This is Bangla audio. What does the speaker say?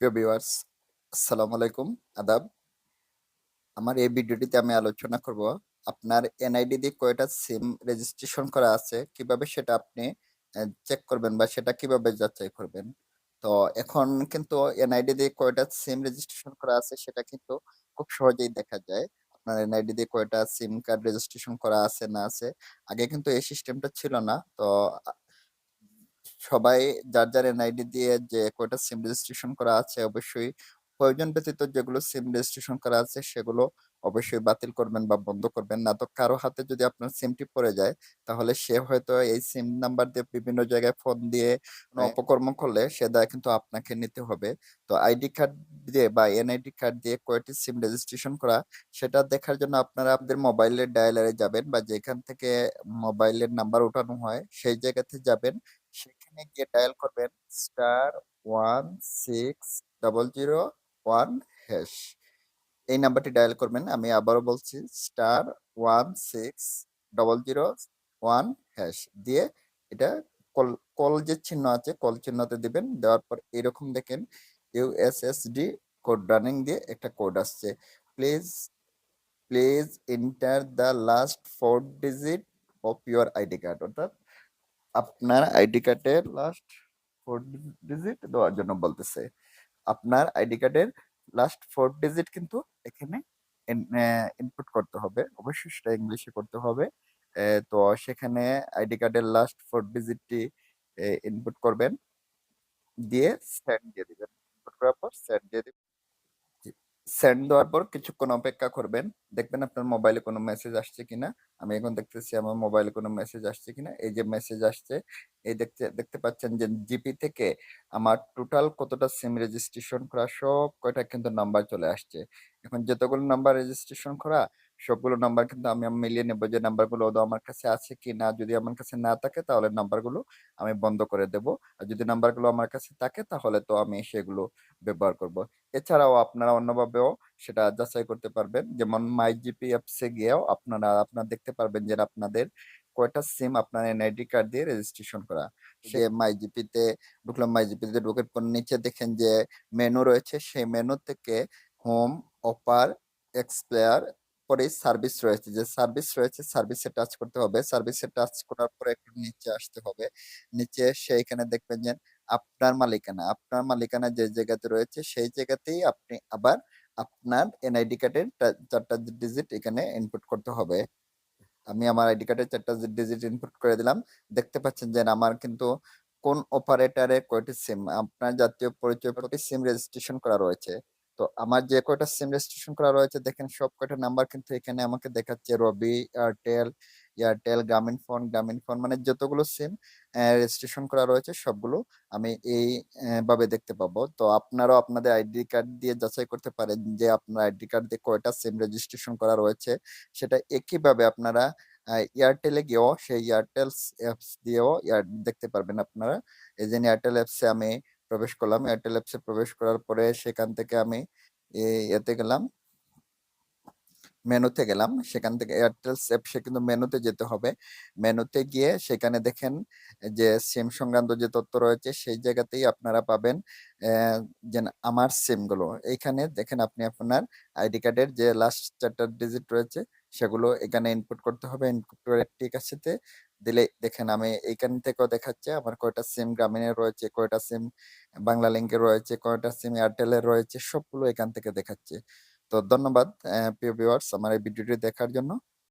প্রিয় ভিউয়ার্স, আসসালামু আলাইকুম, আদাব। আমার এই ভিডিওটিতে আমি আলোচনা করব আপনার এনআইডি দিয়ে কয়টা সিম রেজিস্ট্রেশন করা আছে, কিভাবে সেটা আপনি চেক করবেন বা সেটা কিভাবে যাচাই করবেন। তো এখন কিন্তু এনআইডি দিয়ে কয়টা সিম রেজিস্ট্রেশন করা আছে সেটা কিন্তু খুব সহজেই দেখা যায়। আপনার এনআইডি দিয়ে কয়টা সিম কার্ড রেজিস্ট্রেশন করা আছে না আছে। আগে কিন্তু এই সিস্টেমটা ছিল না। তো সবাই যার এনআইডি দিয়ে যে কয়টা সিম রেজিস্ট্রেশন করা আছে অবশ্যই প্রয়োজন ব্যতীত যেগুলো সিম রেজিস্ট্রেশন করা আছে সেগুলো অবশ্যই বাতিল করবেন বা বন্ধ করবেন। না তো কারো হাতে যদি আপনার সিমটি পড়ে যায় তাহলে সে হয়তো এই সিম নাম্বার দিয়ে বিভিন্ন জায়গায় ফোন দিয়ে কোনো অপকর্ম করলে সে দায় কিন্তু আপনাকে নিতে হবে। তো আইডি কার্ড দিয়ে বা এনআইডি কার্ড দিয়ে কয়টি সিম রেজিস্ট্রেশন করা সেটা দেখার জন্য আপনারা আপনাদের মোবাইলের ডায়ালারে যাবেন বা যেখান থেকে মোবাইলের নাম্বার ওঠানো হয় সেই জায়গাতে যাবেন। সেখানে গিয়ে ডায়াল করবেন *16001#। এই নাম্বারটি ডায়াল করবেন। আমি আবারও বলছি *16001# দিয়ে এটা কল কল যে চিহ্ন আছে কল চিহ্নতে দিবেন। দেওয়ার পর এরকম দেখেন ইউএসএসডি কোড রানিং দিয়ে একটা কোড আসছে। Please please enter the last 4 digit of your ID card, অর্থাৎ আপনার আইডি কার্ডের লাস্ট 4 ডিজিট দেওয়ার জন্য বলতেছে। আপনার আইডি কার্ডের লাস্ট 4 ডিজিট কিন্তু এখানে ইনপুট করতে হবে। অবশ্যই সেটা ইংলিশে করতে হবে। তো সেখানে আইডি কার্ডের লাস্ট 4 ডিজিটটি ইনপুট করবেন। দিয়ে সেন্ড দিয়ে দিবেন। ইনপুট করার পর সেন্ড দিয়ে দিবেন। জি। সেন্ড দেওয়ার পর কিছুক্ষণ অপেক্ষা করবেন। দেখবেন আপনার মোবাইলে কোনো মেসেজ আসছে কিনা। আমি এখন দেখতেছি আমার মোবাইলে কোনো মেসেজ আসছে কিনা। এই যে মেসেজ আসছে, এই দেখতে দেখতে পাচ্ছেন যে জিপি থেকে আমার টোটাল কতটা সিম রেজিস্ট্রেশন করা সব কয়টা কিন্তু নাম্বার চলে আসছে। এখন যতগুলো নাম্বার রেজিস্ট্রেশন করা সবগুলো নাম্বার কিন্তু আমি মিলিয়ে নেব যে নাম্বারগুলো আদৌ আমার কাছে আছে কিনা। যদি আমার কাছে না থাকে তাহলে নাম্বারগুলো আমি বন্ধ করে দেব। আর যদি নাম্বারগুলো আমার কাছে থাকে তাহলে তো আমি সেগুলো ব্যবহার করব। এছাড়াও আপনারা অন্যভাবেও সেটা যাচাই করতে পারবেন। যেমন মাইজিপি অ্যাপসে গিয়েও আপনারা দেখতে পারবেন যে আপনাদের কয়টা সিম আপনার এনআইডি কার্ড দিয়ে রেজিস্ট্রেশন করা। সে মাইজিপিতে ঢুকলাম, মাইজিপিতে ঢুকে পর নিচে দেখেন যে মেনু রয়েছে, সেই মেনু থেকে হোম, অফার, এক্সপ্লেয়ার পরে সার্ভিস রয়েছে। যে সার্ভিস রয়েছে সার্ভিসে টাচ করতে হবে। সার্ভিসে টাচ করার পরে একটু নিচে আসতে হবে। নিচে এসে এখানে দেখবেন যে আপনার মালিকানা যে জায়গাতে রয়েছে সেই জায়গাতেই আপনি আবার আপনার এনআইডি কার্ডের ৪টা ডিজিট এখানে ইনপুট করতে হবে। আমি আমার আইডি কার্ডের ৪টা ডিজিট ইনপুট করে দিলাম। দেখতে পাচ্ছেন যে আমার কিন্তু কোন অপারেটরে কয়টি সিম, আপনার জাতীয় পরিচয়পত্রে সিম রেজিস্ট্রেশন করা রয়েছে। তো আমার যে কয়টা সিম রেজিস্ট্রেশন করা রয়েছে দেখেন সব কয়টা নাম্বার কিন্তু এখানে আমাকে দেখাচ্ছে। রবি, এয়ারটেল, গ্রামীণ ফোন মানে যতগুলো সিম রেজিস্ট্রেশন করা রয়েছে সবগুলো আমি এই ভাবে দেখতে পাবো। তো আপনারাও আপনাদের আইডি কার্ড দিয়ে যাচাই করতে পারেন যে আপনার আইডি কার্ড দিয়ে কয়টা সিম রেজিস্ট্রেশন করা রয়েছে। সেটা একইভাবে আপনারা এয়ারটেলে গিয়েও সেই এয়ারটেলস অ্যাপস দিয়েও দেখতে পারবেন আপনারা। এই যে এয়ারটেল অ্যাপসে আমি প্রবেশ করলাম। এয়ারটেল অ্যাপসে প্রবেশ করার পরে সেখান থেকে আমি এতে গেলাম, মেনুতে গেলাম। সেখান থেকে এয়ারটেলস অ্যাপসে কিন্তু মেনুতে যেতে হবে। মেনুতে গিয়ে সেখানে দেখেন যে সিম সংক্রান্ত যে তথ্য রয়েছে সেই জায়গাতেই আপনারা পাবেন যে আমার সিমগুলো। এইখানে দেখেন আপনি আপনার আইডি কার্ডের যে লাস্ট ৪ টা ডিজিট রয়েছে সেগুলো এখানে ইনপুট করতে হবে। ইনপুট করে ঠিক আছেতে দিলে দেখেন আমি এইখান থেকেও দেখাচ্ছে আমার কয়টা সিম গ্রামীণের রয়েছে, কয়টা সিম বাংলা লিংকের রয়েছে, কয়টা সিম এয়ারটেলের রয়েছে সবগুলো এখান থেকে দেখাচ্ছে। তো ধন্যবাদ প্রিয় ভিউয়ার্স আমার এই ভিডিওটি দেখার জন্য।